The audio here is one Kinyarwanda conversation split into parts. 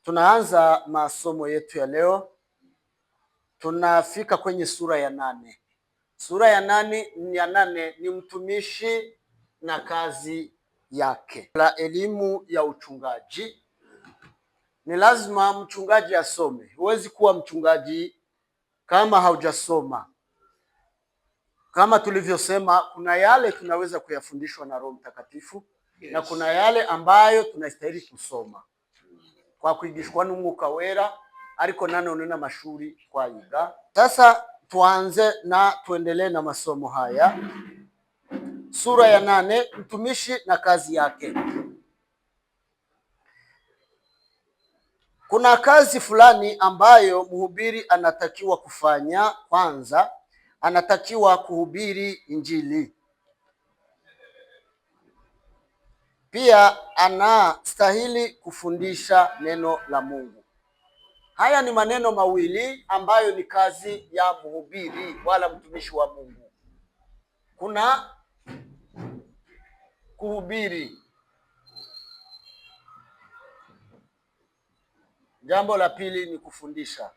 Tunaanza masomo yetu ya leo. Tunafika kwenye sura ya 8. Sura ya 8 ni mtumishi na kazi yake. La elimu ya uchungaji. Ni lazima mchungaji asome. Huwezi kuwa mchungaji kama haujasoma. Kama tulivyosema, kuna yale tunaweza kuyafundishwa na Roho Mtakatifu, yes, na kuna yale ambayo tunastahili kusoma kwa kwigishwa n'Umwuka Wera, ariko nanone n'amashuri twayiga. Sasa tuanze na tuendelee na masomo haya. Sura ya 8, mtumishi na kazi yake. Kuna kazi fulani ambayo mhubiri anatakiwa kufanya. Kwanza, anatakiwa kuhubiri Injili. Pia anastahili kufundisha neno la Mungu. Haya ni maneno mawili ambayo ni kazi ya mhubiri wala mtumishi wa Mungu. Kuna kuhubiri. Jambo la pili ni kufundisha.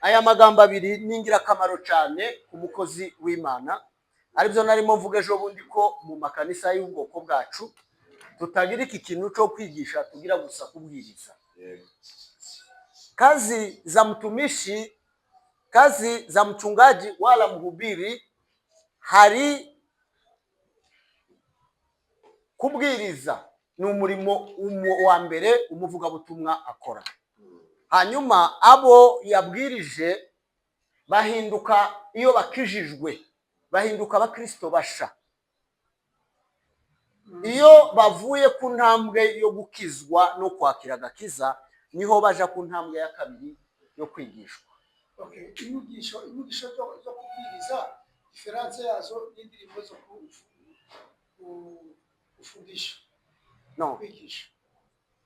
Aya magambo abiri ni ingirakamaro cyane ku mukozi w'Imana. Aribyo narimo mvuga ejo bundi ko mu makanisa y'ubwoko bwacu tutagira iki kintu cyo kwigisha, tugira gusa kubwiriza. Kazi za mtumishi, kazi za mchungaji wala mhubiri, hari kubwiriza ni umurimo wa mbere umuvugabutumwa akora. Hanyuma abo yabwirije bahinduka, iyo bakijijwe bahinduka abakristo basha. Iyo bavuye ku ntambwe yo gukizwa no kwakira agakiza, niho baja ku ntambwe ya kabiri yo kwigishwa. Inyigisho zo kubwiriza, diferanse yazo n'indirimbo zo kufundisha no kwigisha.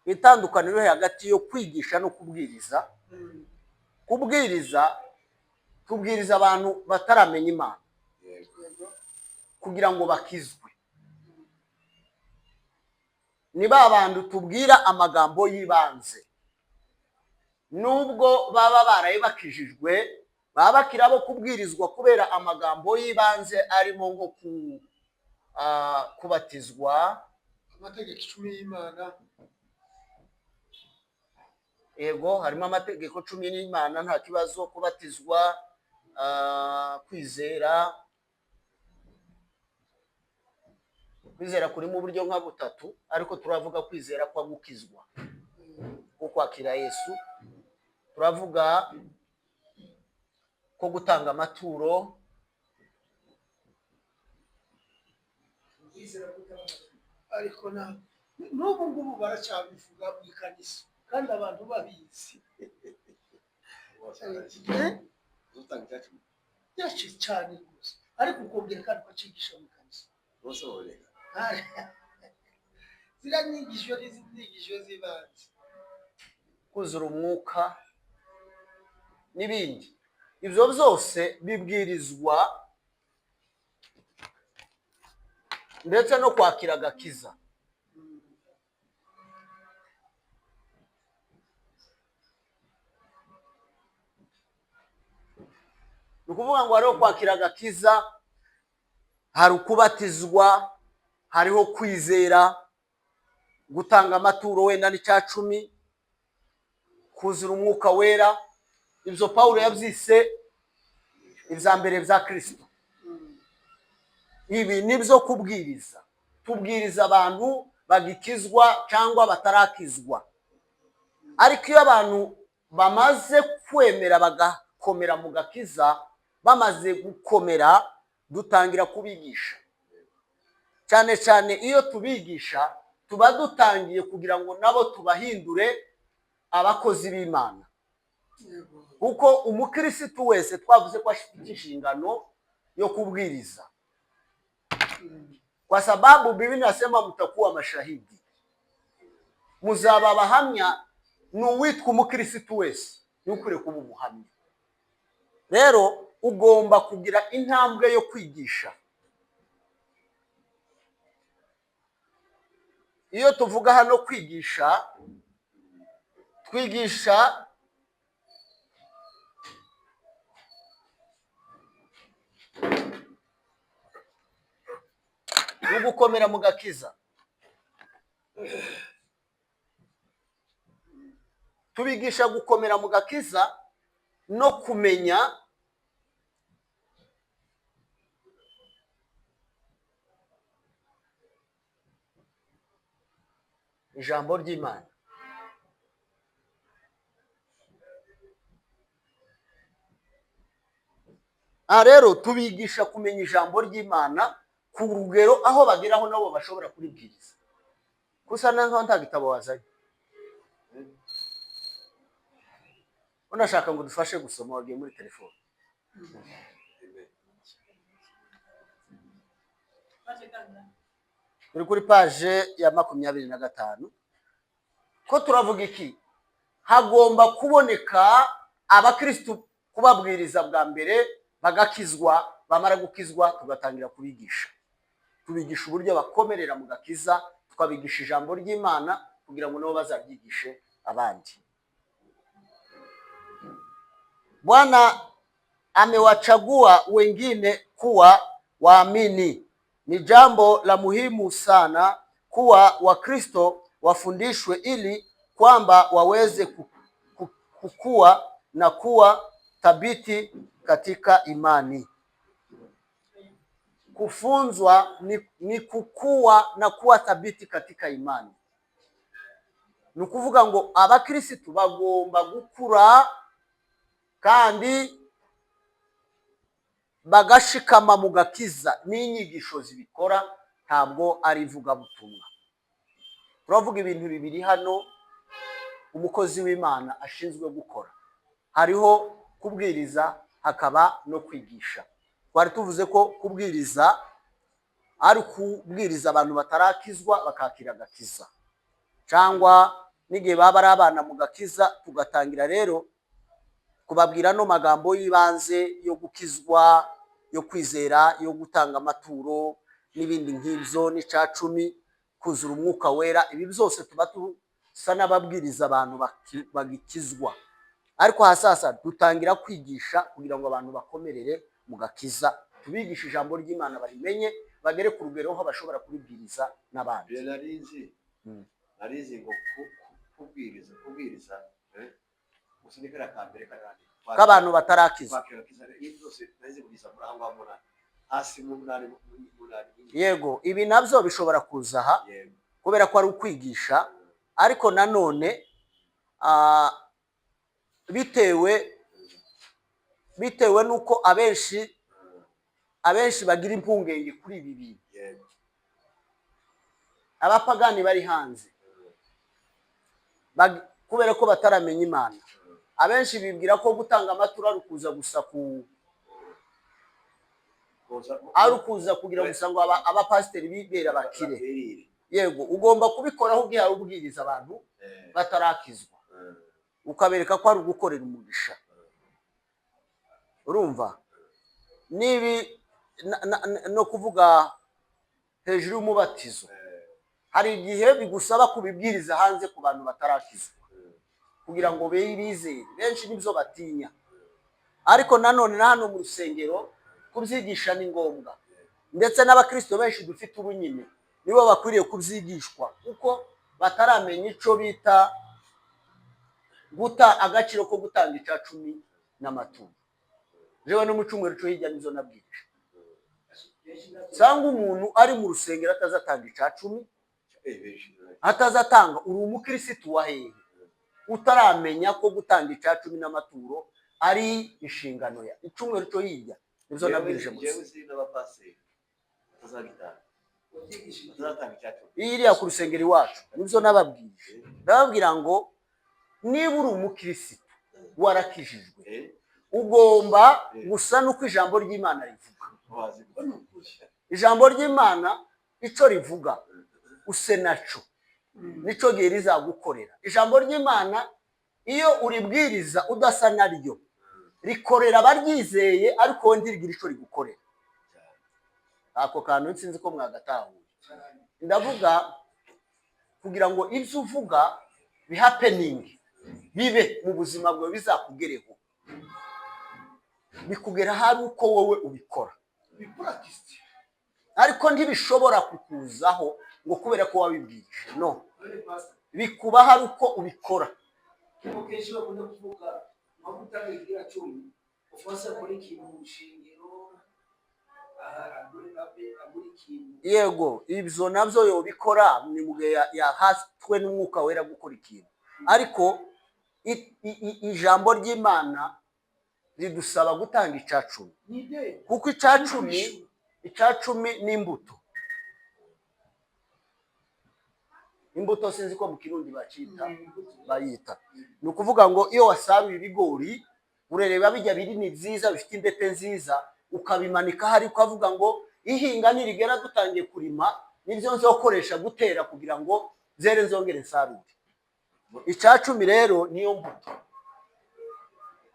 Itandukaniro hagati yo kwigisha no kubwiriza. Kubwiriza tubwiriza abantu bataramenya Imana kugira ngo bakizwe. Niba abantu tubwira amagambo y'ibanze, nubwo baba baraye bakijijwe, baba bakirabo kubwirizwa kubera amagambo y'ibanze arimo nko kubatizwa, amategeko 10 y'Imana. Ego, harimo amategeko 10 y'Imana, nta kibazo. Kubatizwa, kwizera kuri mu buryo nka butatu, ariko turavuga kwizera kwa gukizwa, ko kwakira Yesu. Turavuga ko gutanga amaturo, ariko n'ubu ngubu baracyabivuga mu kanisa kandi abantu babizi. Yachi cyane gusa, ariko ukongera kandi kwacigisha mu kanisa bose boreka ziranyigisho n'izinyigisho zibanze, kuzura umwuka n'ibindi. Ibyo byose bibwirizwa ndetse no kwakira agakiza. Nukuvuga ngo hariho kwakira agakiza, hari ukubatizwa, hariho kwizera, gutanga amaturo wenda n'icya 10, kuzura umwuka wera. Ibyo Paulo yabyise ibya mbere bya Kristo. Ibi nibyo kubwiriza. Tubwiriza abantu bagikizwa cyangwa batarakizwa. Ariko iyo abantu bamaze kwemera bagakomera mu gakiza, bamaze gukomera, dutangira kubigisha. Cyane cyane iyo tubigisha, tuba dutangiye kugira ngo nabo tubahindure abakozi b'Imana. Kuko umukristo wese twavuze ko afite inshingano yo kubwiriza, kwa sababu Biblia inasema mtakuwa mashahidi. Muzaba bahamya. N'uwitwa umukristo wese n'ukure kuba umuhamya. Rero ugomba kugira intambwe yo kwigisha. iyo tuvuga hano kwigisha, twigisha no gukomera mu gakiza. Tubigisha gukomera mu gakiza no kumenya ijambo ry'Imana. Rero tubigisha kumenya ijambo ry'Imana ku rugero aho bageraho nabo bashobora kuribwiriza. Gusa nankaho nta gitabo wazanye. Unashaka ngo dufashe gusoma, wagiye muri telefone. Turi kuri page ya 25. Ko turavuga iki? Hagomba kuboneka abakristo kubabwiriza bwa mbere, bagakizwa, bamara gukizwa tugatangira kubigisha. Tubigisha uburyo bakomerera mu gakiza, tukabigisha ijambo ry'Imana kugira ngo nabo bazabyigishe abandi. Bwana amewachagua wengine kuwa waamini. Ni jambo la muhimu sana kuwa Wakristo wafundishwe ili kwamba waweze kukua na kuwa thabiti katika imani. Kufunzwa ni kukua na kuwa thabiti katika imani. Ni ukuvuga ngo abakristo bagomba gukura kandi bagashikama mu gakiza. N'inyigisho zibikora, ntabwo ari ivugabutumwa. Turavuga ibintu bibiri hano umukozi w'Imana ashinzwe gukora. Hariho kubwiriza, hakaba no kwigisha. Twari tuvuze ko kubwiriza ari kubwiriza abantu batarakizwa bakakira gakiza, cyangwa n'igihe baba ari abana mu gakiza tugatangira rero kubabwira no magambo y'ibanze yo gukizwa, yo kwizera, yo gutanga amaturo n'ibindi nk'ibyo, n'icacumi, kuzura umwuka wera. Ibi byose tuba tusa n'ababwiriza abantu bagikizwa. Ariko hasasa dutangira kwigisha kugira ngo abantu bakomerere mu gakiza, tubigisha ijambo ry'Imana barimenye, bagere ku rugero aho bashobora kubibwiriza n'abandi. Narizi ngo kubwiriza usinikira kambere kandi k'abantu batarakiza. Yego, ibi nabyo bishobora kuza aha kubera ko ari ukwigisha, ariko nanone bitewe nuko abenshi bagira impungenge kuri ibi bintu. Abapagani bari hanze kubera ko bataramenya Imana, abenshi bibwira ko gutanga amaturo ari ukuza gusa kugira gusa ngo abapasiteri bibera bakire. Yego, ugomba kubikoraho ubwiye ubwiriza abantu batarakizwa, ukabereka ko ari ugukorera umugisha. Urumva? Nibi no kuvuga hejuru y'umubatizo, hari igihe bigusaba kubibwiriza hanze ku bantu batarakizwa kugira ngo bizere. Benshi nibyo batinya, ariko nanone na hano mu rusengero kubyigisha ni ngombwa, ndetse n'abakristo benshi dufite ubu nyine nibo bakwiriye kubyigishwa kuko bataramenya ico bita guta agaciro ko gutanga icacumi n'amaturo. Jewe no mu cyumweru cyo hirya nizo nabwirije, cyangwa umuntu ari mu rusengero atazatanga icacumi, atazatanga, uri umukristo wa hehe utaramenya ko gutanga icacumi n'amaturo ari inshingano ya icyumweru cyo hirya nizo nabwirije mu iriya ku rusengero iwacu. Nizo nababwirije, ndababwira ngo niba uri umukristo warakijijwe ugomba gusa nuko ijambo ry'Imana rivuga. Ijambo ry'Imana ico rivuga use naco nico gihe rizagukorera. Ijambo ry'Imana iyo uribwiriza udasa naryo rikorera abaryizeye, ariko ntirigire ico rigukorera. Ako kantu nsinzi ko mwagatahuye. Ndavuga kugira ngo ibyo uvuga bihapeningi, bibe mu buzima bwawe, bizakugereho, bikugera hari uko wowe ubikora, ariko ntibishobora kukuzaho ngo kubera ko wabibwirije. No, bikuba hari uko ubikora. kenshi bakunda kuvuga amavuta agira cumi ufasa kuri ikintu ushingiro agura ikintu. Yego, ibyo nabyo yobikora ni mu gihe yahaswe n'umwuka wera gukora ikintu, ariko ijambo ry'Imana ridusaba gutanga icacumi, kuko icacumi ni imbuto. Imbuto sinzi ko mu Kirundi bayita. Ni ukuvuga ngo iyo wasaruye ibigori, urereba bijya binini byiza bifite indete nziza, ukabimanika hari ukavuga ngo ihinga nirigera dutangiye kurima nibyo nzokoresha gutera kugira ngo zere nzongere nsarure. Icacumi rero niyo mbuto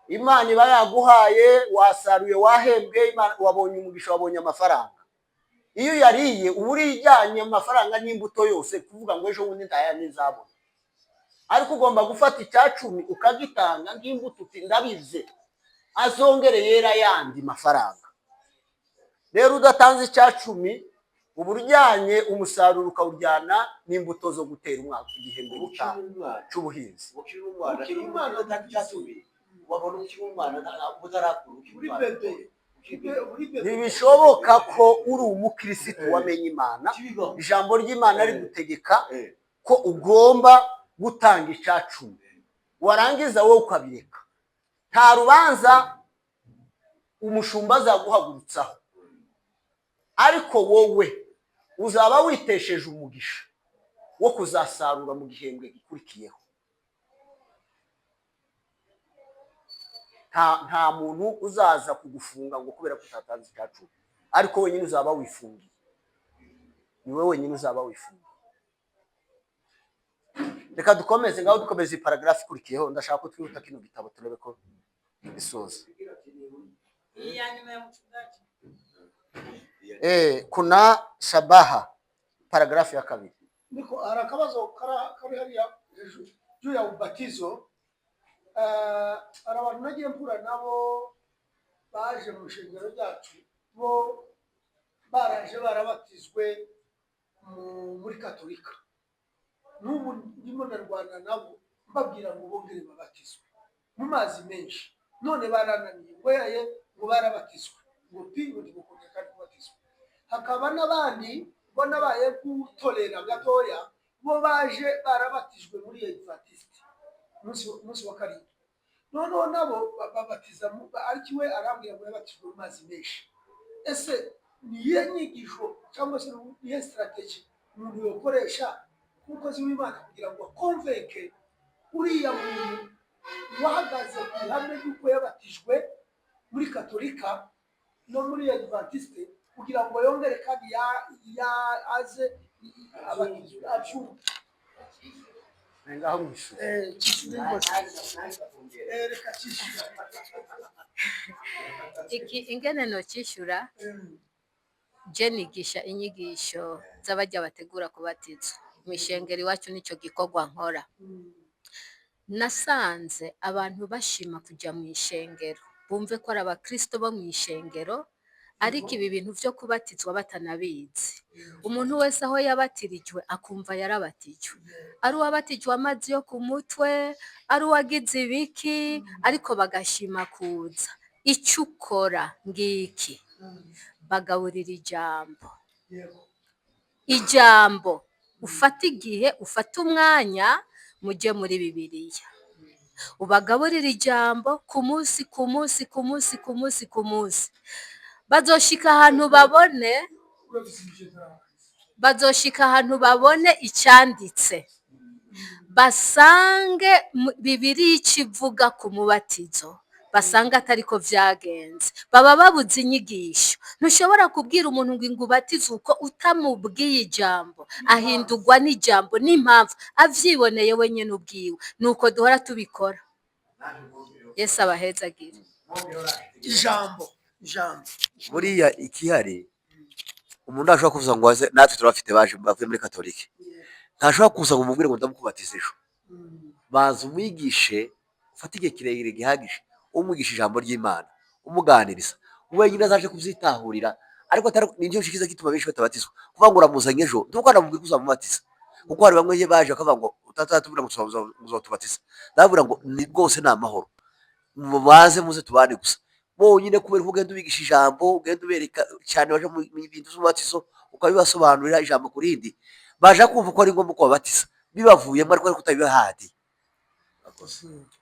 Imana iba yaguhaye, wasaruye, wahembwe, wabonye umugisha, wabonye amafaranga. Iyo yariye uba urijyanye amafaranga n'imbuto yose, kuvuga ngo ejo bundi ndaya nizabona. Ariko ugomba gufata icacumi ukagitanga nk'imbuto, uti ndabize azongere yera yandi mafaranga. Rero udatanze icacumi uba uryanye umusaruro, ukawuryana n'imbuto zo gutera umwaka igihembwe gitaha cy'ubuhinzi. wabona ukiri umwana utarakura Ntibishoboka ko uri umukirisitu wamenye Imana, ijambo ry'Imana rigutegeka ko ugomba gutanga icacumi, warangiza wowe ukabireka. Nta rubanza umushumba azaguhagurutsaho, ariko wowe uzaba witesheje umugisha wo kuzasarura mu gihembwe gikurikiyeho. Nta muntu uzaza kugufunga ngo kubera ko utatanze icacumi, ariko wenyine uzaba wifungiye, ni wowe wenyine uzaba wifungiye. Reka dukomeze ngaho, dukomeze paragraph ikurikiyeho. Ndashaka ko twihuta kino gitabo turebe ko bisoza. Kuna shabaha, paragraph ya 2. Niko harakabazo kari hariya hejuru juu ya ubatizo. Abantu nagiye mpura nabo baje mu shingiro ryacu, bo baraje barabatizwe muri Katolika. N'ubu ndimo narwana nabo mbabwira ngo bongere babatizwe mu mazi menshi, none barananiye ngo yaye ngo barabatizwe ngo pingo ndikokongera kandi kubatizwa. Hakaba n'abandi bona baye gutorera gatoya, bo baje barabatijwe muri Adventiste umunsi wa karindwi. Noneho nabo babatiza ariko we arambwira ngo yabatijwe mu mazi menshi. Ese niye nyigisho cyangwa se niye strategy umuntu yokoresha umukozi w'Imana kugira ngo akonveke uriya muntu wahagaze ku ihame y'uko yabatijwe muri Katolika no muri Adventiste, kugira ngo yongere kandi aze abatizwe abyumve. Ngaho mwishu ingene no cyishyura je nigisha inyigisho z'abajya bategura kubatizwa mu ishengero iwacu. Nicyo gikorwa nkora. Nasanze abantu bashima kujya mu ishengero, bumve ko ari abakristo bo mu ishengero, ariko ibi bintu byo kubatizwa batanabizi. Umuntu wese aho yabatirijwe akumva yarabatijwe, ari uwabatijwe amazi yo ku mutwe, ari uwagize ibiki, ariko bagashima kuza. Icyo ukora ngiki, bagaburira ijambo, ufata igihe, ufata umwanya, mujye muri Bibiliya, ubagaburira ijambo ku munsi ku munsi ku munsi ku munsi ku munsi. Bazoshika ahantu babone icyanditse, basange Bibiliya ikivuga ku mubatizo, basanga atari ko byagenze. Baba babuze inyigisho. Ntushobora kubwira umuntu ngo ubatize uko utamubwiye ijambo, ahindurwa n'ijambo n'impamvu avyiboneye wenyine ubwiwe. Nuko duhora tubikora. Yesu abahezagire. Ijambo buriya ikihari, umuntu ashobora kuvuga ngo natwe turafite baje bavuye muri Katolika, ntashobora kuza ngo umubwire ngo ndamukubatiza ejo. Banza umwigishe, ufate igihe kirekire gihagije umwigisha ijambo ry'Imana, umuganiriza wenyine azaje kubyitahurira. Ariko nicyo kiza gituma benshi batabatizwa, kuvuga ngo uramuzanye ejo ntukanamubwire ko uzamubatiza, kuko hari bamwe baje bakavuga ngo utatubwira ngo uzatubatiza. Ndababwira ngo ni rwose ni amahoro, mubaze muze tubane gusa bonyine, kubera ko ugenda ubigisha ijambo, ugenda ubereka cyane baje mu bintu by'umubatizo, ukabibasobanurira ijambo ku rindi, baje kumva ko ari ngombwa ko babatiza bibavuyemo, ariko kutabibahadi.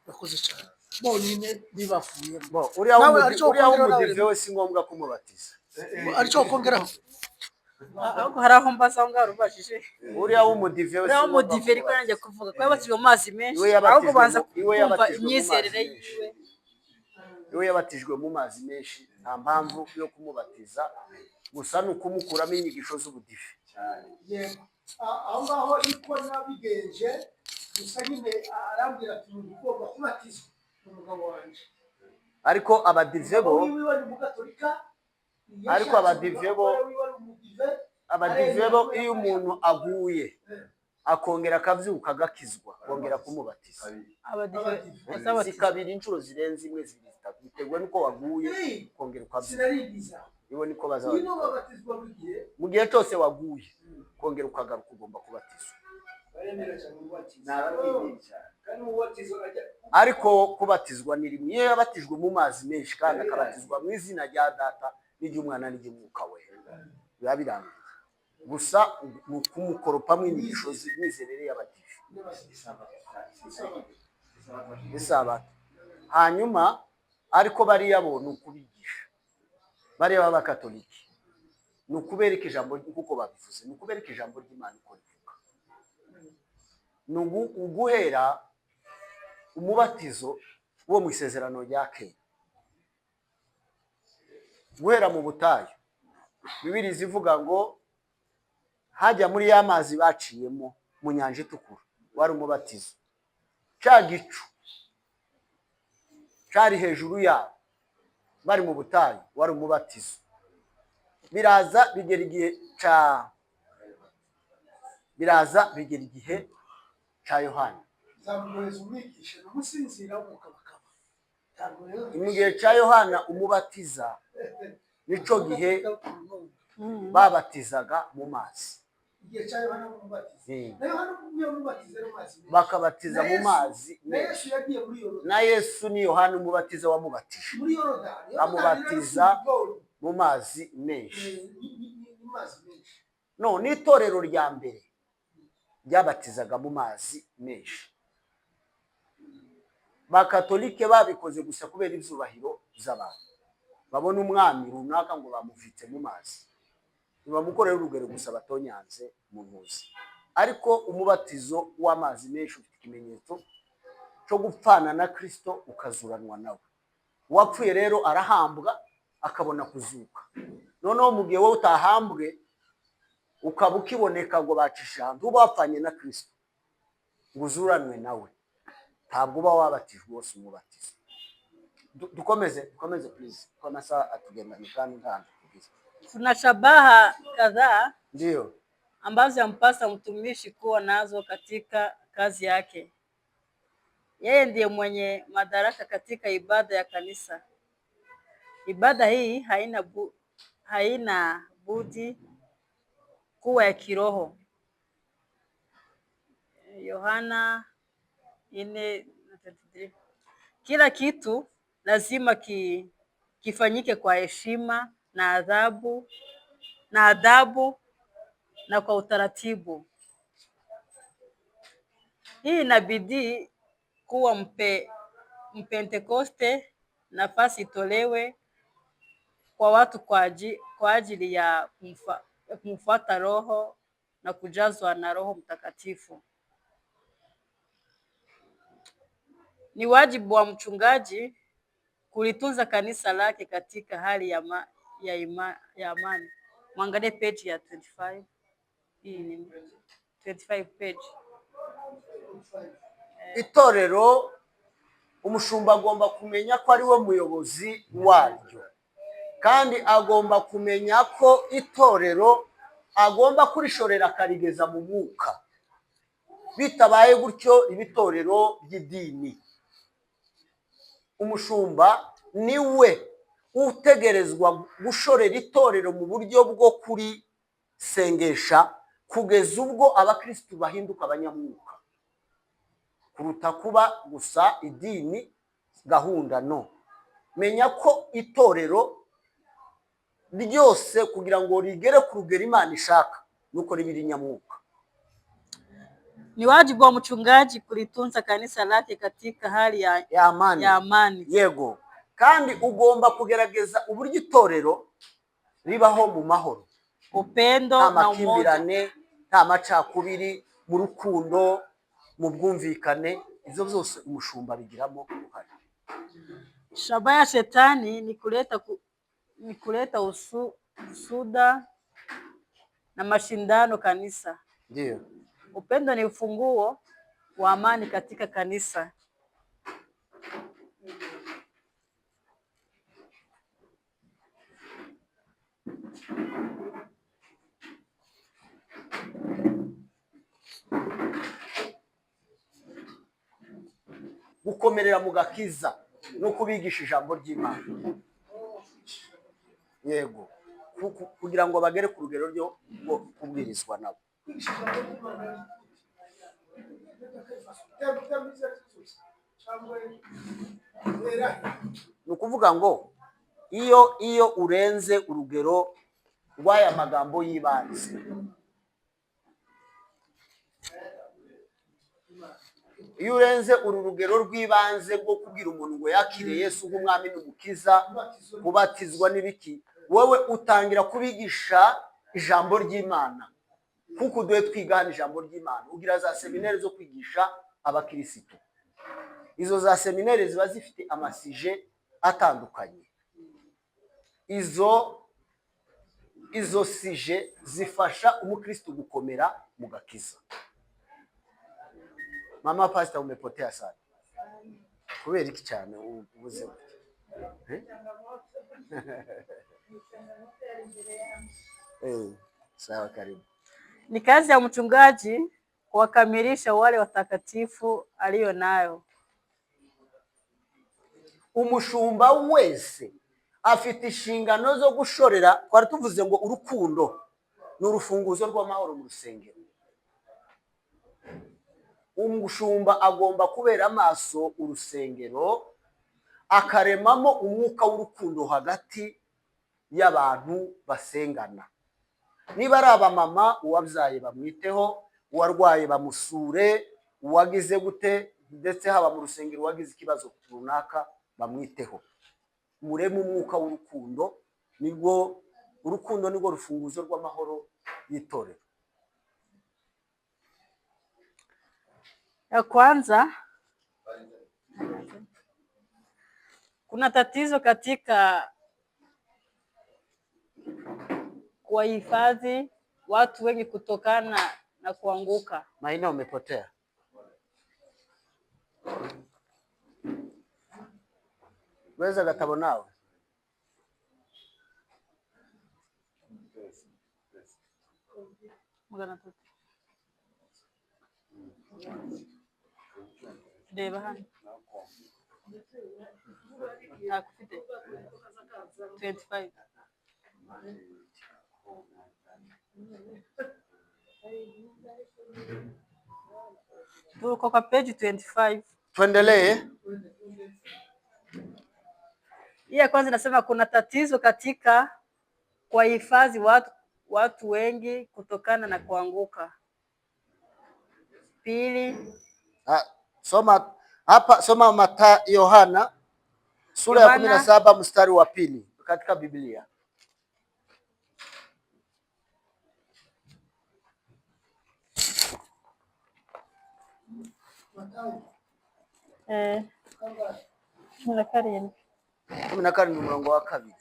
Bakoze cyane bonyine bibavuyemo. Uriya w'umudive we si ngombwa kumubatiza, aricyo kongeraho. ahubwo hari aho mbaza aho ngaho rubajije uriya w'umudive we si uriya ngombwa w'umudive ariko nanjye kumubatiza. kuvuga ko yabatijwe mu mazi menshi, Iwe yabatijwe ahubwo banza mu- iwe kumva yabatijwe mu imyizerere mazi menshi. yiwe. Iyo yabatijwe mu mazi menshi nta mpamvu yo kumubatiza, gusa ni ukumukuramo inyigisho z'ubudive. Yego, aho ngaho iko nabigenje, gusa nyine arambwira ati ugomba kubatizwa n'umugabo wanjye. Ariko abadive bo wiwe ni umugatolika, Ariko abadive bo- abadive bo iyo umuntu aguye akongera akabyuka agakizwa bongera kumubatiza, Abadive si kabiri, inshuro zirenze imwe, zibiri, zitatu, bitewe n'uko waguye ukongera ukabyuka. sinaribiza Ibo niko ino bazabatizwa. babatizwa buri gihe. Mu gihe cyose waguye kongera ukagaruka ugomba kubatizwa. Baremera cyane umubatizo. Nababwiye cyane. Kandi umubatizo ajya Ariko kubatizwa ni rimwe. Iyo yabatijwe mu mazi menshi kandi akabatizwa mu izina rya Data n'iry'Umwana n'iry'Umwuka Wera, biba birangiye. Gusa ni ukumukoropamo inyigisho z'imyizerere y'abadive isabato. Hanyuma ariko bariya bo ni ukubigisha, bariya b'abakatoliki ni ukubereka ijambo kuko babivuze, ni ukubereka ijambo ry'Imana uko rivuga, ni uguhera umubatizo wo mu isezerano rya kera, guhera mu butayu. Bibiliya ivuga ngo hajya muri ya mazi baciyemo mu nyanja itukura, wari umubatizo. Cya gicu cyari hejuru yabo bari mu butayu, wari umubatizo. Biraza bigera igihe cya Yohana. zamuhereza umwigisha n'umusinzira w'umukabakaba. Ntabwo rero Mu gihe cya Yohana umubatiza nico gihe babatizaga mu mazi, igihe cya Yohana umubatiza. Mm. Na Yohana umubatiza mu mazi menshi. bakabatiza mu mazi Na menshi. Yesu yagiye muri Yorodani. Na Yesu ni Yohana umubatiza wamubatije Muri Yorodani. amubatiza mu mazi menshi. Ni mazi menshi. No, n'itorero rya mbere ryabatizaga mu mazi menshi. Bakatolike babikoze gusa kubera ibyubahiro by'abantu, babona umwami runaka ngo bamuvitse mu mazi, ntibamukorera urugero gusa batonyanze mu ntuzi. Ariko umubatizo w'amazi menshi ufite ikimenyetso cyo gupfana na Kristo ukazuranwa nawe. Uwapfuye rero arahambwa akabona kuzuka. Noneho mu gihe wowe utahambwe ukaba ukiboneka ngo bacisha ahantu, uba wapfanye na Kristo ngo uzuranwe nawe, ntabwo uba wabatijwe wose umubatizo. Dukomeze please, kwa masaa atugendana kandi nta kugiza. Kuna shabaha kadhaa Ndio ambazo yampasa mtumishi kuwa nazo katika kazi yake. Yeye ndiye mwenye madaraka katika ibada ya kanisa. Ibada hii haina budi kuwa ya kiroho. Yohana 4:33. Kila kitu lazima kifanyike kwa heshima na adabu na kwa utaratibu. Hii inabidi kuwa Mpentekoste, nafasi itolewe kwa watu kwa ajili ya kumfuata Roho na kujazwa na Roho Mtakatifu. Ni wajibu wa mchungaji kulitunza kanisa lake katika hali ya amani. Mwangalie page ya 25. Hii ni 25 page. itorero umushumba agomba kumenya ko ari we muyobozi waryo, kandi agomba kumenya ko itorero agomba kurishorera akarigeza mu mwuka. bitabaye gutyo riba itorero ry'idini. Umushumba niwe utegerezwa gushorera itorero mu buryo bwo kurisengesha kugeza ubwo abakristu bahinduka abanyamwuka, kuruta kuba gusa idini gahunda. No, menya ko itorero ryose kugira ngo rigere ku rugero Imana ishaka nuko riba nyamwuka. Ni wajibu wa mchungaji kulitunza kanisa lake katika hali ya amani. Yego, kandi ugomba kugerageza uburyo itorero ribaho mu mahoro, upendo na umoja, nta macakubiri, mu rukundo, mu bwumvikane. Izo zose umushumba bigiramo uruhare. Shabaha ya shetani ni kuleta usuda na mashindano kanisa. Ndio. Upendo ni ufunguo wa amani katika kanisa. Gukomerera mu gakiza no kubigisha ijambo ry'Imana. Yego, kugira ngo bagere ku rugero ryo kubwirizwa nabo. Ni ukuvuga ngo iyo urenze urugero rw'aya magambo y'ibanze, iyo urenze uru rugero rw'ibanze rwo kubwira umuntu ngo yakire Yesu nk'umwami n'umukiza, kubatizwa n'ibiki, wowe utangira kubigisha ijambo ry'Imana. Kuko duhe twigana ijambo ry'Imana, ugira za seminari zo kwigisha abakirisitu. Izo za seminari ziba zifite amasije atandukanye. Izo sije zifasha umukristo gukomera mu gakiza. Mama pastor, umepotea sana. Kubera iki cyane ubuze gute? Sawa, karibu. Ni kazi ya mchungaji kuwakamilisha wale watakatifu aliyo nayo. Umushumba wese afite inshingano zo gushorera. Twari tuvuze ngo urukundo ni urufunguzo rw'amahoro mu rusengero. Umushumba agomba kubera amaso urusengero, akaremamo umwuka w'urukundo hagati y'abantu basengana. Niba ari abamama, uwabyaye bamwiteho, uwarwaye bamusure, uwagize gute, ndetse haba mu rusengero uwagize ikibazo runaka bamwiteho. Mureme umwuka w'urukundo, urukundo nirwo rufunguzo rw'amahoro y'itorero. Ya kwanza, kuna tatizo katika kuwahifadhi watu wengi kutokana na kuanguka. Maina, umepotea. Weza gatabo nawe. Reba hano. Nakufite 25. Tuko kwa page 25. Tuendelee. Hii kwanza nasema kuna tatizo katika kuwahifadhi watu wengi kutokana na kuanguka. Pili, soma hapa, soma Yohana sura ya 17 mstari wa 2 katika Biblia. Kumi na karindwi umurongo wa 2.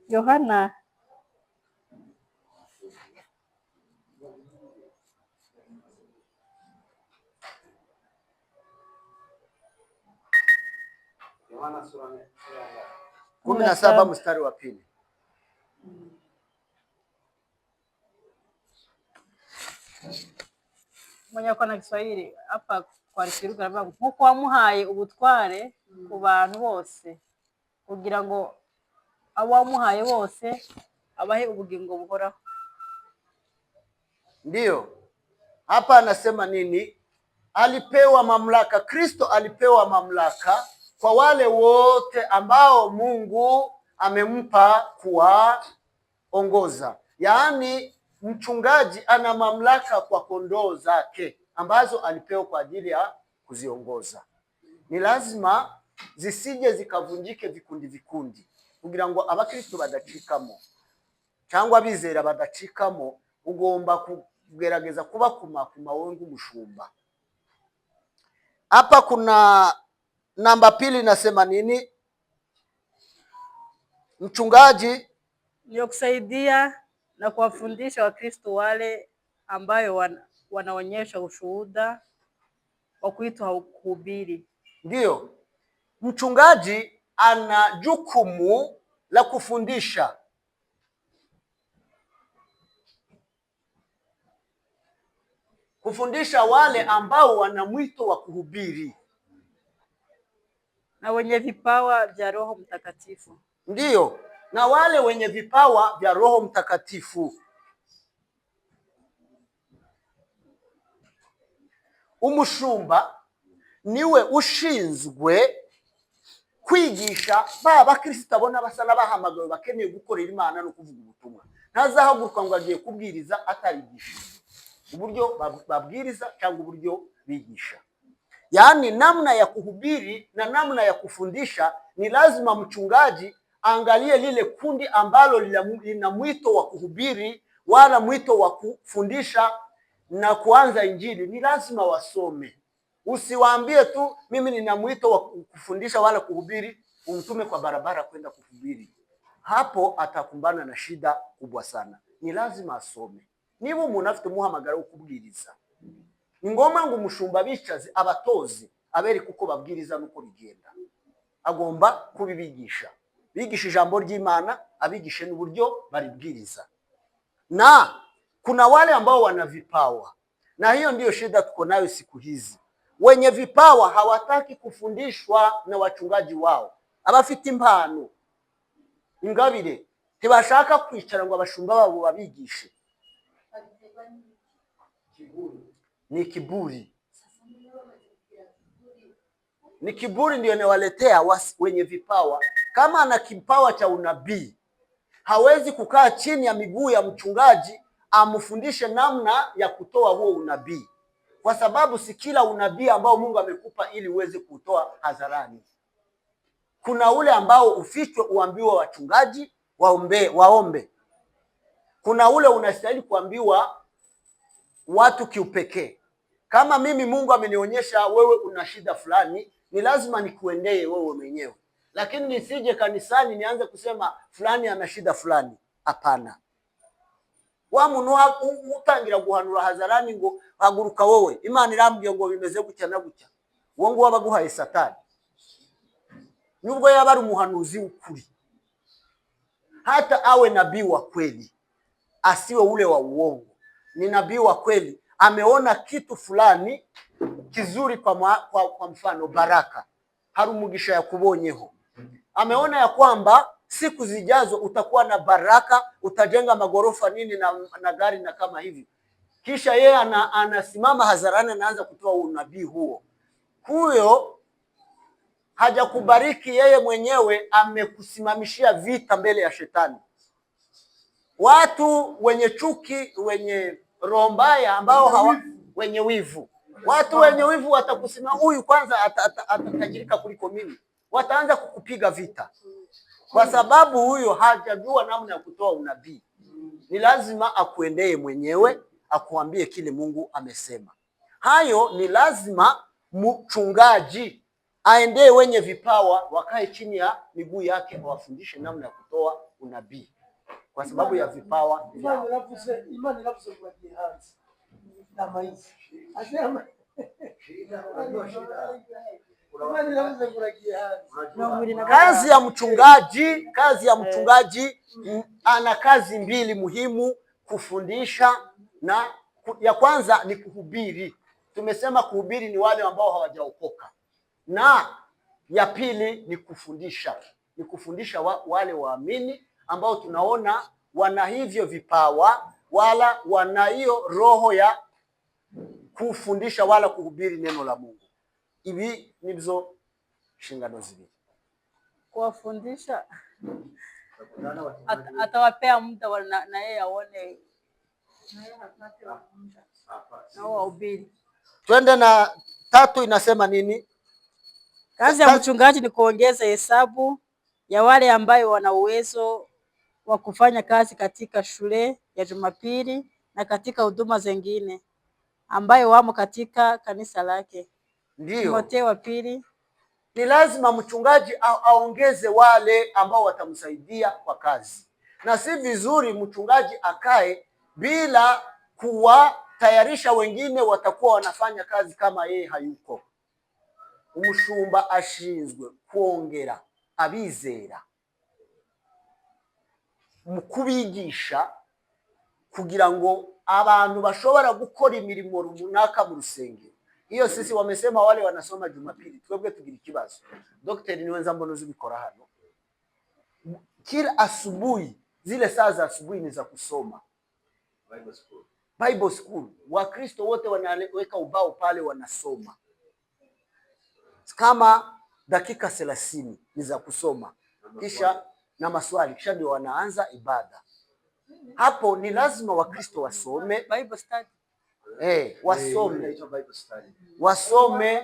Yohana sura 17 mstari wa 2. mwenye kwa na Kiswahili hapa kwa Kiruga aravuga nkuko wamuhaye ubutware ku bantu bose kugira ngo abo wamuhaye bose abahe ubugingo buhoraho. Ndiyo, hapa anasema nini? Alipewa mamlaka, Kristo alipewa mamlaka kwa wale wote ambao Mungu amempa kuwaongoza. Yaani mchungaji ana mamlaka kwa kondoo zake ambazo alipewa kwa ajili ya kuziongoza. Ni lazima zisije zikavunjike vikundi vikundi kugira ngo abakristo badacikamo cyangwa bizera badacikamo. Ugomba kugerageza kuba kumakuma wowe ng'umushumba. Hapa kuna namba pili nasema nini? Mchungaji Ndio kusaidia na kuwafundisha Wakristo wale ambayo wanaonyesha ushuhuda wa kuitwa kuhubiri. Ndiyo, mchungaji ana jukumu la kufundisha. Kufundisha wale ambao wana mwito wa kuhubiri na wenye vipawa vya Roho Mtakatifu. Ndiyo, na wale wenye vipawa vya Roho Mtakatifu. Umushumba niwe ushinzwe kwigisha ba Kristo abona basa n'abahamagawe bakeneye gukorera Imana no kuvuga ubutumwa. Ntazahaguruka ngo agiye kubwiriza atarigishije uburyo babwiriza cyangwa uburyo bigisha. Yaani namna ya kuhubiri na namna ya kufundisha, ni lazima mchungaji angalie lile kundi ambalo lina mwito wa kuhubiri wala mwito wa kufundisha na kuanza Injili. Ni lazima wasome. Usiwaambie tu mimi nina mwito wa kufundisha wala kuhubiri, umtume kwa barabara kwenda kuhubiri. Hapo atakumbana na shida kubwa sana. Ni lazima asome. Niba umuntu afite umuhamagaro wo kubwiriza, ni ngombwa ngo umushumba bicaze abatozi abere kuko babwiriza nuko bigenda. Agomba kubibigisha, bigisha ijambo ry'Imana, abigishe n'uburyo baribwiriza. Na kuna wale ambao wana vipawa, na hiyo ndiyo shida tuko nayo siku hizi. Wenye vipawa hawataki kufundishwa na wachungaji wao. Abafite impano, ingabire, ntibashaka kwicara ngo abashumba babo babigishe. Ni kiburi. Ni kiburi ndio inawaletea wenye vipawa. Kama ana kipawa cha unabii, hawezi kukaa chini ya miguu ya mchungaji amfundishe namna ya kutoa huo unabii, kwa sababu si kila unabii ambao Mungu amekupa ili uweze kutoa hadharani. Kuna ule ambao ufichwe uambiwe wachungaji waombe. Kuna ule unastahili kuambiwa watu kiupekee. Kama mimi Mungu amenionyesha wewe una shida fulani, ni lazima nikuendee wewe mwenyewe. Lakini nisije kanisani nianze kusema fulani ana shida fulani. Hapana. Wa muntu utangira guhanura hadharani ngo haguruka wowe, Imana irambwiye ngo bimeze gutya na gutya. Uwo ngo wabaguhaye Satani. Nubwo yaba ari umuhanuzi ukuri, hata awe nabii wa kweli, asiwe ule wa uongo. Ni nabii wa kweli, ameona kitu fulani kizuri kwa mfano baraka, hari umugisha yakubonyeho. Ameona ya kwamba siku zijazo utakuwa na baraka, utajenga magorofa nini na gari na kama hivi. Kisha yeye anasimama hadharani, anaanza kutoa unabii huo. Huyo hajakubariki yeye mwenyewe, amekusimamishia vita mbele ya shetani. Watu wenye chuki, wenye roho mbaya, ambao wenye wivu. Watu wenye wivu watakusema huyu kwanza atatajirika kuliko mimi. Wataanza kukupiga vita, kwa sababu huyo hajajua namna ya kutoa unabii. Ni lazima akuendee mwenyewe, akuambie kile Mungu amesema. Hayo ni lazima mchungaji aendee wenye vipawa, wakae chini ya miguu yake, awafundishe namna ya kutoa unabii, kwa sababu ya vipawa. Imani inavuze kwa jihanzi na maisha. Asema Imani inavuze kwa jihanzi. Kazi ya mchungaji ana kazi mbili muhimu: kufundisha na Ya kwanza ni kuhubiri. Tumesema kuhubiri ni wale ambao hawajaokoka, na ya pili ni kufundisha. Ni kufundisha wale waamini ambao tunaona wana hivyo vipawa wala wana hiyo roho ya kufundisha wala kuhubiri neno la Mungu. Ibi nibyo nshingano zibiri. Kuwafundisha atawapea muda na yeye aone na wahubiri. Twende na 3 inasema nini? Kazi ya mchungaji ni kuongeza hesabu ya wale ambayo wana uwezo wa kufanya kazi katika shule ya Jumapili na katika huduma zingine ambayo wamo katika kanisa lake. Ndio. Timotheo wa pili. Ni lazima mchungaji aongeze wale ambao watamsaidia kwa kazi, na si vizuri mchungaji akae bila kuwatayarisha wengine watakuwa wanafanya kazi kama yeye hayuko. Umushumba ashinzwe kuongera abizera mu kubigisha kugira ngo abantu bashobora gukora imirimo runaka mu rusengero. Hiyo sisi wamesema wale wanasoma Jumapili, twebwe tugira ikibazo. Daktari niwenza mbona zibikora hano kila asubuhi, zile saa za asubuhi ni za kusoma Bible school. Wakristo wote wanaweka ubao pale wanasoma kama dakika 30 ni za kusoma, kisha na maswali, kisha ndio wanaanza ibada. Hapo ni lazima Wakristo wasome Bible study. Wasome.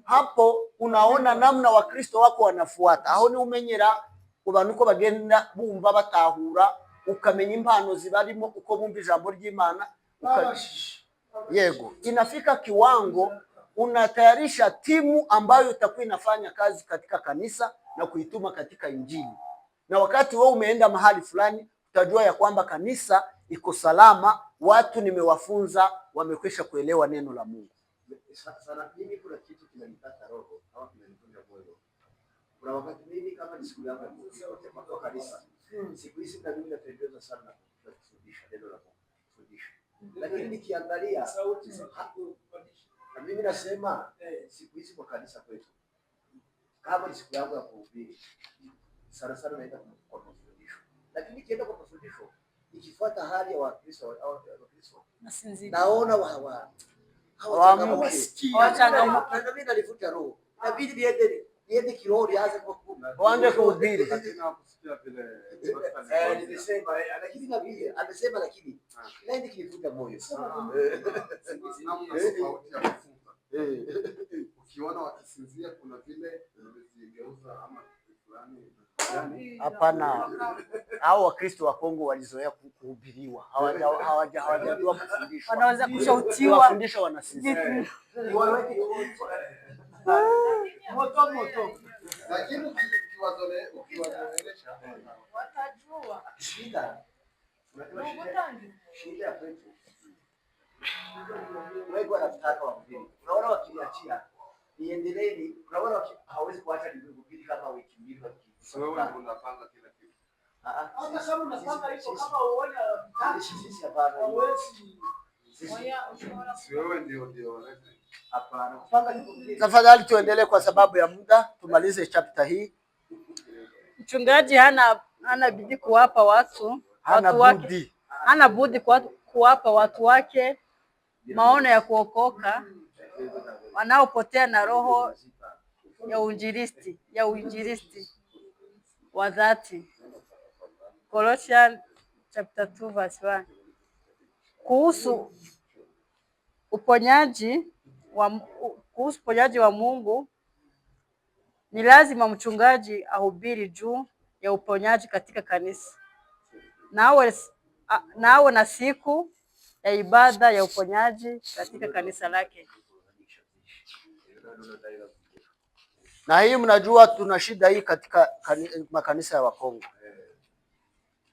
Hapo unaona namna Wakristo wako wanafuata. Aho ni umenyera abantu uko bagenda bumva batahura, ukamenya impano zibarimo uko bumva ijambo ry'Imana. Yego, inafika kiwango unatayarisha timu ambayo itakuwa inafanya kazi katika kanisa na kuituma katika Injili. Na wakati wewe umeenda mahali fulani, utajua ya kwamba kanisa iko salama, watu nimewafunza wamekwisha kuelewa neno la Mungu. Sana mimi kuna kitu kinanipata roho au kinanivunja moyo. Kuna wakati mimi kama ni siku yangu ya kwa kanisa, siku hizi na mimi napendeza sana na kufundisha neno la Mungu, kufundisha. Lakini nikiangalia na mimi nasema siku hizi kwa kanisa kwetu, kama ni siku yangu ya kuhubiri, sana sana naenda kwa mafundisho. Lakini nikienda kwa mafundisho, nikifuata hali ya Wakristo au Wakristo, naona hawachangamki. Na mimi nalivuta roho. Inabidi niende kiroho nianze kwa Waende kuhubiri. Nimesema lakini nabii amesema, lakini naende kilivuta moyo. Ukiona wakisinzia kuna vile wamezigeuza ama fulani. Hapana. Hao Wakristo wa Kongo walizoea kuhubiriwa. Hawajajua kufundishwa. Wanaweza kushautiwa. Wafundisha wanasinzia. Moto. Lakini ukiwazoelesha Watajua. Shida ya kwetu. Wengi wanataka wahubiri. Unaona wakiniachia niendelee, unaona hawezi kuacha nihubiri kama wiki mbili wiki. wewe unapanga kila kitu. Hata kama unapanga hicho, kama uone Sisi hapana. Si wewe ndio Hapana. Kupanga ni Tafadhali tuendelee kwa sababu ya muda, tumalize chapter hii. Mchungaji hana bidii kuwapa watu wake. Hana budi kuwapa watu wake maono ya kuokoka wanaopotea na roho ya uinjilisti wa dhati. Colossians chapter 2 verse 1. Kuhusu uponyaji wa Mungu, ni lazima mchungaji ahubiri juu ya uponyaji katika kanisa. Na awe na siku ya ibada ya uponyaji katika kanisa lake. Na hii mnajua tuna shida hii katika makanisa ya Wakongo.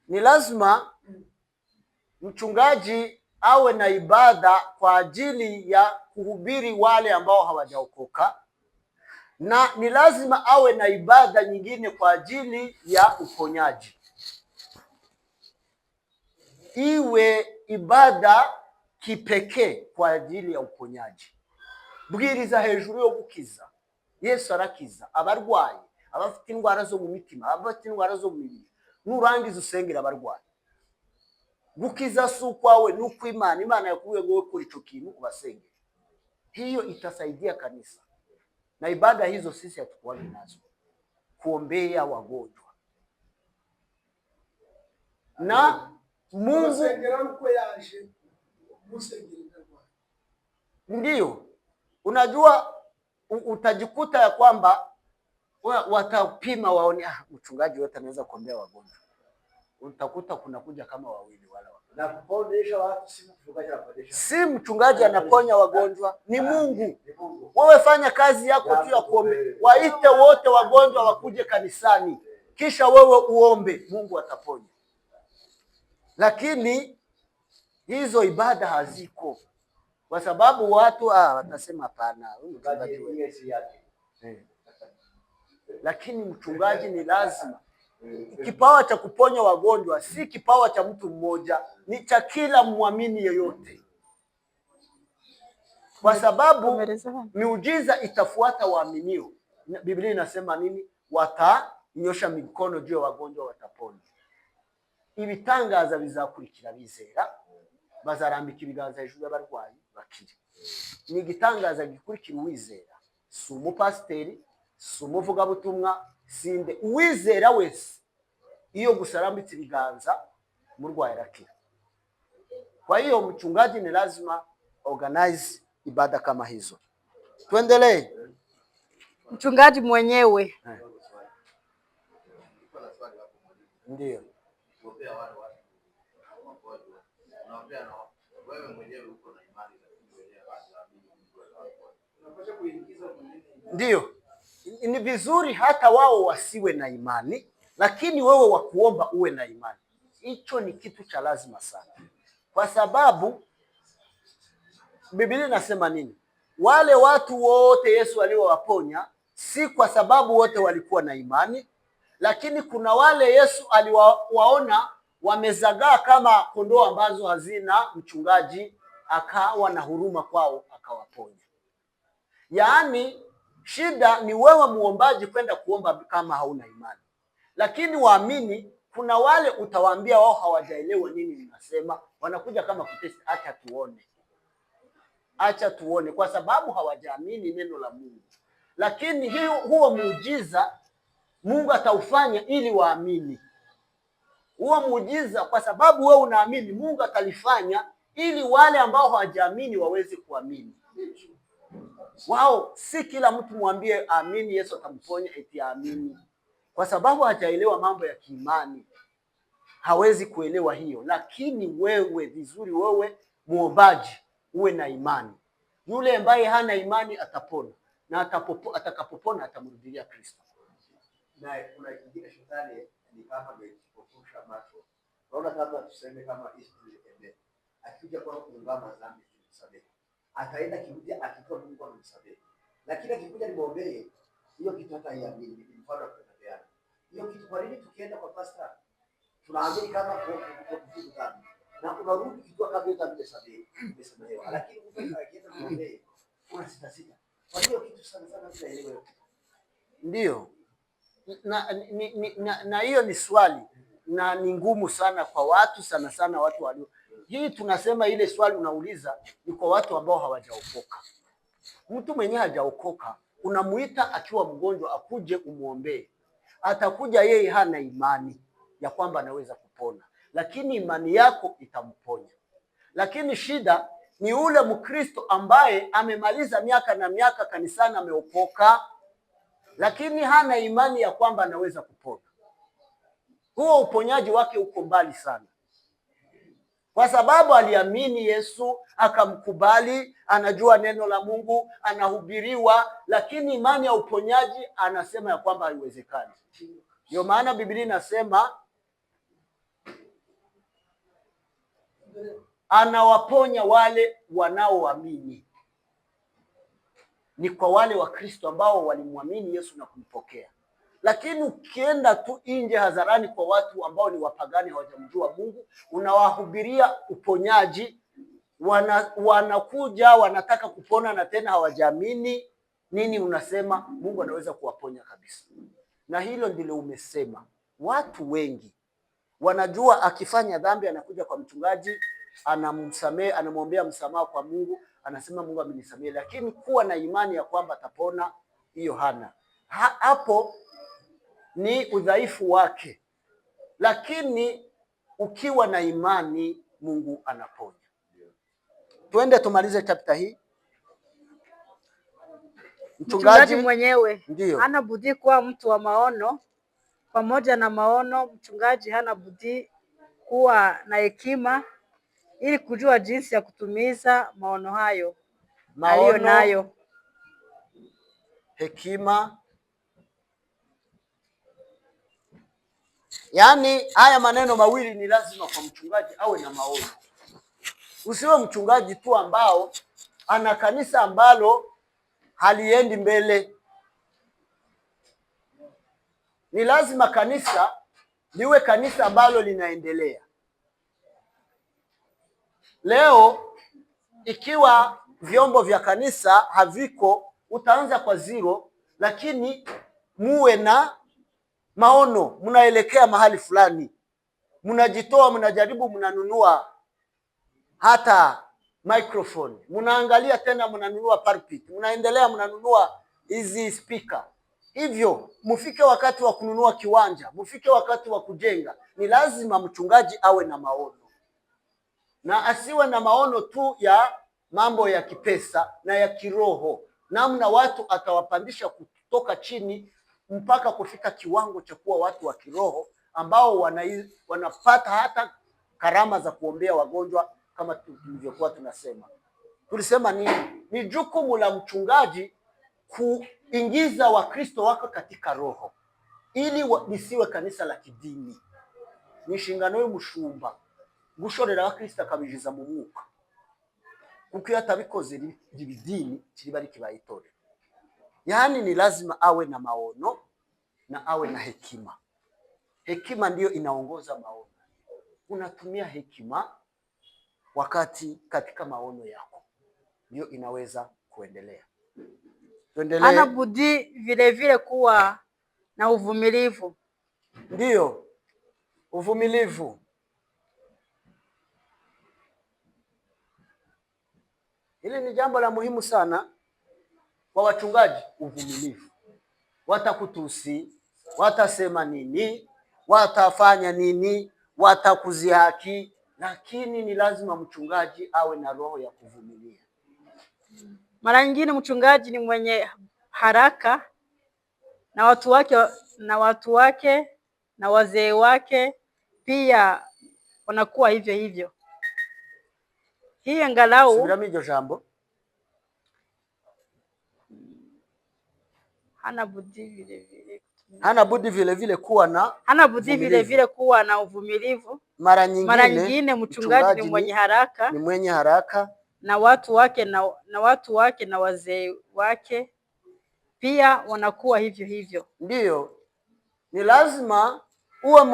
Ni lazima mchungaji awe na ibada kwa ajili ya kuhubiri wale ambao hawajaokoka, na ni lazima awe na ibada nyingine kwa ajili ya uponyaji. Iwe ibada kipekee kwa ajili ya uponyaji. Bwiriza hejuru yo gukiza. Yesu arakiza abarwayi, abafite indwara zo mu mitima, abafite indwara zo mu mibiri. Nurangiza usengera abarwayi. Gukiza si ukwawe, ni ukw'Imana. Imana yakubwiye ngo kuri ico kintu ubasengere. Hiyo itasaidia kanisa. Na ibada hizo sisi hatukuwa nazo. Kuombea wagonjwa. Na Mungu ndiyo unajua, utajikuta ya kwamba watapima waone, mchungaji wote anaweza kuombea wagonjwa. Utakuta kuna kuja kama wawili wala Na kuponyesha watu si mchungaji anaponya wagonjwa, ni Mungu. Wewe fanya kazi yako tu ya kuombe. Waite wote wagonjwa wakuje kanisani, kisha wewe uombe, Mungu ataponya. Lakini hizo ibada haziko, kwa sababu watu watasema hapana, lakini mchungaji ni lazima. Kipawa cha kuponya wagonjwa si kipawa cha mtu mmoja, ni cha kila muamini yeyote, kwa sababu miujiza itafuata waaminio. Biblia inasema nini? Watanyosha mikono juu ya wagonjwa watapona. Ibitangaza bizakurikira bizera, bazarambika ibiganza hejuru y'abarwayi bakire. Ni igitangaza gikurikira uwizera, si umupasiteri, si umuvugabutumwa, sinde. Uwizera wese iyo gusarambitse ibiganza murwayi arakira. Kwa hiyo mchungaji ni lazima organize ibada kama hizo. Tuendelee. Mchungaji mwenyewe Ndio. Ndio. Ni vizuri hata wao wasiwe na imani, lakini wewe wa kuomba uwe na imani. Hicho ni kitu cha lazima sana, kwa sababu Biblia inasema nini? Wale watu wote Yesu aliowaponya si kwa sababu wote walikuwa na imani, lakini kuna wale Yesu aliwaona wamezagaa kama kondoo ambazo hazina mchungaji, akawa na huruma kwao akawaponya. Yaani shida ni wewe muombaji kwenda kuomba kama hauna imani. Lakini waamini, kuna wale utawaambia wao hawajaelewa nini ninasema, wanakuja kama kutesti, acha tuone, kwa sababu hawajaamini neno la Mungu. Lakini huo muujiza Mungu ataufanya ili waamini. Huo muujiza, kwa sababu wewe unaamini, Mungu atalifanya ili wale ambao hawajaamini waweze kuamini. Wao si kila mtu mwambie amini Yesu atamponya eti amini, kwa sababu hajaelewa mambo ya kiimani, hawezi kuelewa hiyo. Lakini wewe vizuri, wewe muombaji uwe na imani. Yule ambaye hana imani atapona, na atakapopona atamrudia Kristo. Na kuna kingine shetani ni kama amekupofusha macho. Unaona, kama tuseme kama Israeli akija kwa kuungama dhambi tusamehe, ataenda kirudia akitoa Mungu amemsamehe, lakini akikuja nimwombee hiyo kitu hata haiamini. Mfano tunapeana hiyo kitu. Kwa nini tukienda kwa pastor tunaamini kama kwa kufuta dhambi na unarudi kitu kama hiyo dhambi imesamehewa, lakini mtu akienda kumwombea una sita. Kwa hiyo kitu sana sana tunaelewa. Ndio. Na hiyo ni swali na ni ngumu sana kwa watu, sana sana watu walio. Hii tunasema ile swali unauliza ni kwa watu ambao hawajaokoka. Mtu mwenyewe hajaokoka unamuita akiwa mgonjwa akuje umuombee, atakuja yeye hana imani ya kwamba anaweza kupona, lakini imani yako itamponya. Lakini shida ni ule Mkristo ambaye amemaliza miaka na miaka kanisani, ameokoka, lakini hana imani ya kwamba anaweza kupona. Huo uponyaji wake uko mbali sana, kwa sababu aliamini Yesu, akamkubali, anajua neno la Mungu, anahubiriwa, lakini imani ya uponyaji anasema ya kwamba haiwezekani. Ndio maana Biblia inasema anawaponya wale wanaoamini. Ni kwa wale wa Kristo ambao walimwamini Yesu na kumpokea. Lakini ukienda tu nje hadharani kwa watu ambao ni wapagani, hawajamjua Mungu, unawahubiria uponyaji, wanakuja wanataka kupona na tena hawajaamini nini unasema. Mungu anaweza kuwaponya kabisa, na hilo ndilo umesema. Watu wengi wanajua akifanya dhambi anakuja kwa mchungaji, anamsamehe, anamwombea msamaha kwa Mungu, anasema Mungu amenisamehe, lakini kuwa na imani ya kwamba atapona, hiyo hana. Hapo ni udhaifu wake, lakini ukiwa na imani Mungu anaponya. Twende tumalize chapter hii. Mchungaji mwenyewe ndiyo hana budi kuwa mtu wa maono. Pamoja na maono, mchungaji hana budi kuwa na hekima ili kujua jinsi ya kutumiza maono hayo aliyo nayo. Hekima, yaani haya maneno mawili ni lazima kwa mchungaji awe na maono. Usiwe mchungaji tu ambao ana kanisa ambalo haliendi mbele. Ni lazima kanisa liwe kanisa ambalo linaendelea. Leo ikiwa vyombo vya kanisa haviko, utaanza kwa zero, lakini muwe na maono, mnaelekea mahali fulani, mnajitoa, mnajaribu, mnanunua hata microphone, mnaangalia tena mnanunua pulpit, mnaendelea mnanunua hizi speaker. Hivyo mfike wakati wa kununua kiwanja, mfike wakati wa kujenga. Ni lazima mchungaji awe na maono, na asiwe na maono tu ya mambo ya kipesa na ya kiroho, namna watu atawapandisha kutoka chini mpaka kufika kiwango cha kuwa watu wa kiroho ambao wanapata hata karama za kuombea wagonjwa. Kama tulivyokuwa tunasema, tulisema ni jukumu la mchungaji kuingiza Wakristo wako katika roho, ili lisiwe kanisa la kidini. Ni inshingano y'umushumba gushorera Abakristo akabinjiza mu mwuka, kuko iyo atabikoze ibidini kiriba rikibaye itorero. Yaani ni lazima awe na maono na awe na hekima. Hekima ndiyo inaongoza maono. Unatumia hekima wakati katika maono yako, ndio inaweza kuendelea. Tuendelee. Hana budi vile vile kuwa na uvumilivu. Ndiyo, uvumilivu. Hili ni jambo la muhimu sana kwa wachungaji, uvumilivu. Watakutusi, watasema nini, watafanya nini, watakuzihaki, lakini ni lazima mchungaji awe na roho ya kuvumilia. Mara nyingine mchungaji ni mwenye haraka na watu wake na wazee wake pia wanakuwa hivyo hivyo. Hii angalau subiramo iryo jambo. hana budi vile vile kuwa na uvumilivu. Mara nyingine mchungaji ni mwenye haraka na watu wake na wazee wake pia wanakuwa hivyo hivyo. Ndiyo, ni lazima uwe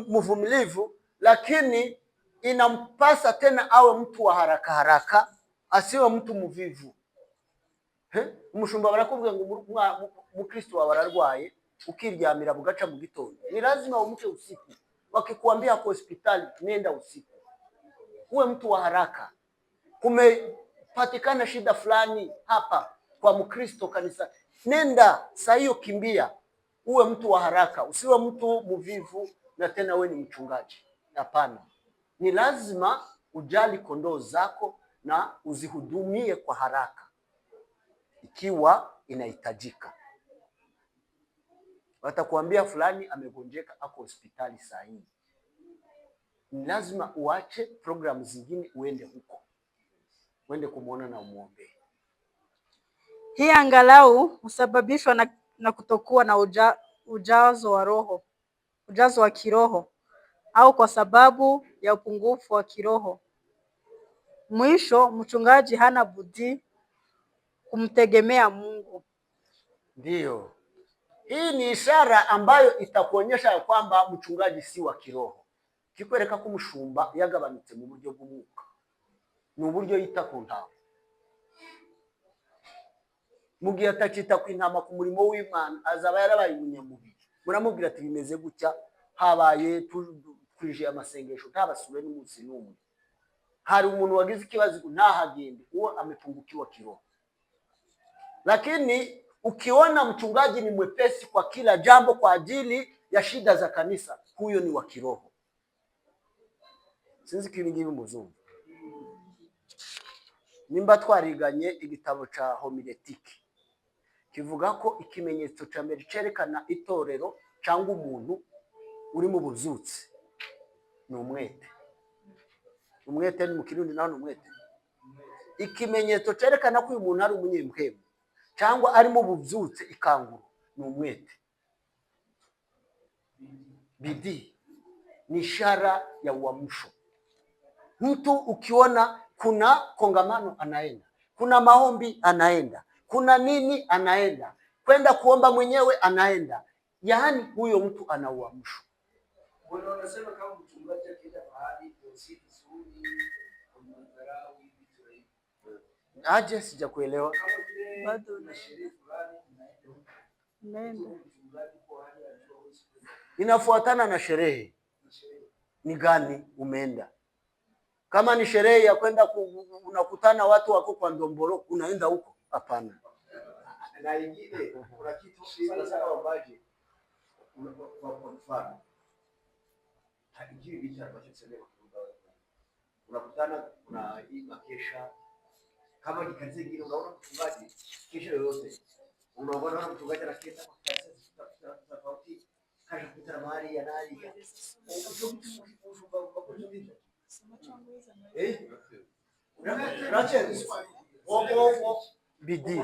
mvumilivu, lakini inampasa tena awe mtu wa haraka haraka, asiwe mtu mvivu. Umushumba barakubwira ngo Mukristo wawe ararwaye ukiryamira bugaca mu gitondo. Ni lazima umke usiku. Wakikuambia kwa hospitali nenda usiku. Uwe mtu wa haraka. Kumepatikana shida fulani hapa kwa Mkristo kanisa, nenda saa hiyo, kimbia. Uwe mtu wa haraka, usiwe mtu mvivu na tena wewe ni mchungaji. Hapana. Ni lazima ujali kondoo zako na uzihudumie kwa haraka ikiwa inahitajika. Watakuambia fulani amegonjeka ako hospitali saa hii, ni lazima uache programu zingine uende huko, uende kumuona na umuombe. Hii angalau husababishwa na kutokuwa na ujazo wa kiroho au kwa sababu ya upungufu wa kiroho. Mwisho, mchungaji hana budi kumtegemea Mungu. Ndiyo. Hii ni ishara ambayo itakuonyesha kwamba mchungaji si wa kiroho. Kikwereka ko umushumba yagabanutse mu buryo bw'umwuka. ni uburyo yita ku ntama. Mu gihe atakita ku intama ku murimo w'Imana azaba yarabaye umunyamubiri. Muramubwira ati bimeze gutya, habaye twije amasengesho ntabasure n'umunsi n'umwe. Hari umuntu wagize ikibazo ntahagende, huo amepungukiwa kiroho. Lakini ukiona mchungaji ni mwepesi kwa kila jambo kwa ajili ya shida za kanisa, huyo ni wa kiroho. Sinzi ko ibingibi muzumva. Nimba twariganye igitabo ca homiletiki kivuga ko ikimenyetso ca mbere cerekana itorero cyangwa umuntu uri mu buzutsi ni umwete. Umwete ni mu Kirundi naho ni umwete. Ikimenyetso cerekana ko uyu muntu ari umunyempwemu cyangwa ari mu bubyutse ikanguru ni umwete. Bidii ni ishara ya uamsho. Mtu ukiona kuna kongamano anaenda, kuna maombi anaenda, kuna nini anaenda, kwenda kuomba mwenyewe anaenda, yaani huyo mtu ana uamsho. Mbona unasema kama mchungaji akija mahali usiti suri unadharau hivi tu hivi? Aje sijakuelewa. Bado Na sherehe fulani nenda. mchungaji kwa hali ya juu. Inafuatana na sherehe ni gani umeenda. Kama ni sherehe ya kwenda unakutana watu wako kwa ndombolo, unaenda huko? Hapana. Na ingine kuna kitu sana sana wabaje kwa mfano hakijui vitu ambacho tuseme unakutana kuna hii makesha kama ni kazi nyingine, unaona mchungaji kesho yoyote unaona mchungaji anaketa kwa kazi tofauti kaja kupita mahali ya nani Bidii.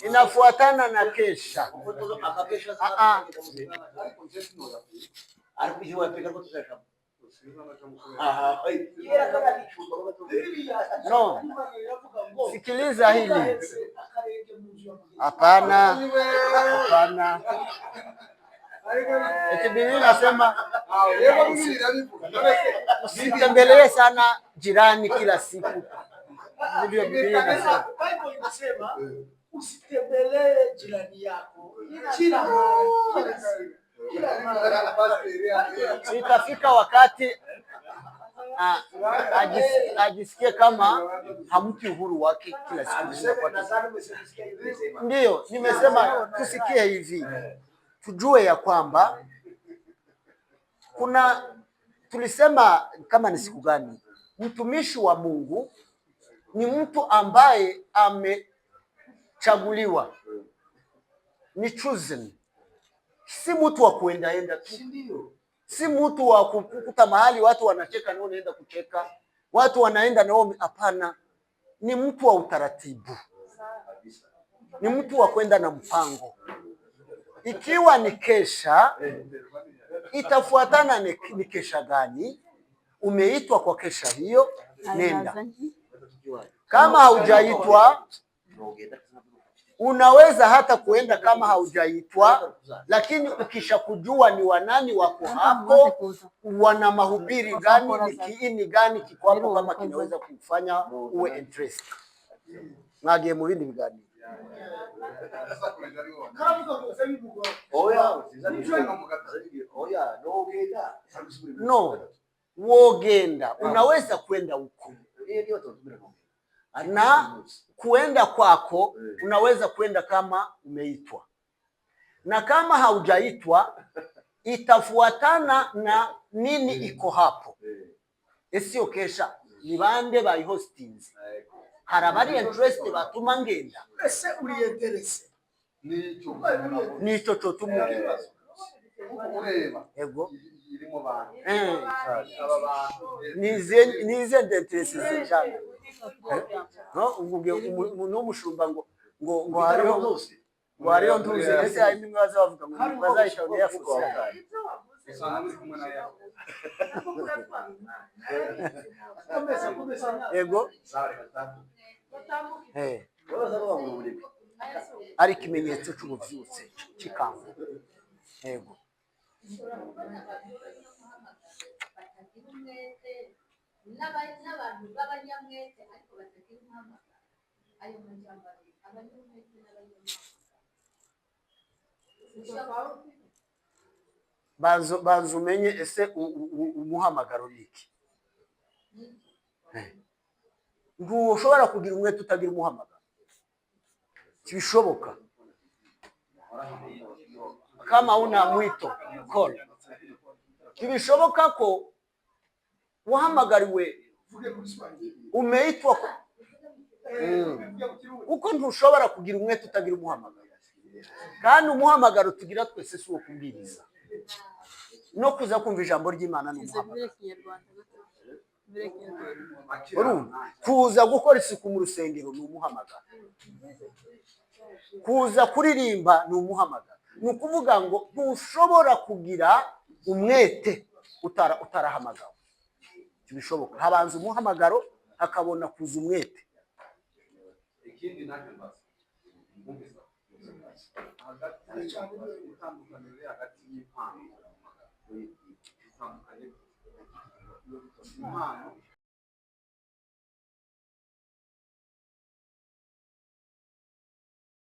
Inafuatana na kesha. No. Sikiliza hili. Hapana. Hapana. Eti Biblia inasema usitembelee sana jirani kila siku. Ndivyo Biblia inasema. Bible inasema usitembelee jirani yako kila mara. Itafika wakati ajisikie kama hampi uhuru wake kila siku. Ndiyo, nimesema tusikie hivi. Tujue ya kwamba tulisema kama ni siku gani, mtumishi wa Mungu ni mtu ambaye amechaguliwa, ni chosen. Si mtu wa kuendaenda tu, si mtu wa kukuta mahali watu wanacheka na unaenda kucheka, watu wanaenda na wewe. Hapana, ni mtu wa utaratibu, ni mtu wa kwenda na mpango. Ikiwa ni kesha, itafuatana ni kesha gani, umeitwa kwa kesha hiyo, nenda. Kama haujaitwa, unaweza hata kuenda kama haujaitwa, lakini ukisha kujua ni wanani wako hapo, wana mahubiri gani, ni kiini gani kiko hapo, kama kinaweza kufanya uwe interest. Nage mu bindi biganiro. No, wogenda, unaweza kwenda huko. Na kuenda kwako unaweza kwenda kama umeitwa, na kama haujaitwa itafuatana na nini iko hapo. Esio kesha ni bande bayi hostings, harabari interest batuma ngenda. Ese uri interest Nico cyo tumubwira ureba ego irimo bantu aba bantu nize interest cyane. No, umuntu w'umushumba ngo hariho ntuzi ese hari imwe bazavuga ngo bazayishauriye yafuza. usanga muri kumwe na yawe komeza komeza yego sawa reka tatu eh baza bavuga muri ari ikimenyetso cy'ubuvyutse cy'ikangu yego n'abantu b'abanyamwete ariko batagira impamagara ayo majambo abiri abanyamwete n'abanyamwete banza umenye ese umuhamagaro ni iki ntushobora kugira umwete utagira umuhamagaro kibishoboka kama una mwito call kibishoboka ko wahamagariwe umeitwa uko ntushobora kugira umwete utagira umuhamagaro kandi umuhamagaro tugira twese si uwo kubwiriza no kuza kumva ijambo ry'Imana n'umuhamagaro kuza gukora isuku mu rusengero ni umuhamagaro kuza kuririmba ni umuhamagaro ni ukuvuga ngo ntushobora kugira umwete utarahamagawe kibishoboka habanza umuhamagaro hakabona kuza umwete ikindi nanjye mbaza mwumvise hagati y'itandukanye hagati y'impano itandukanye impano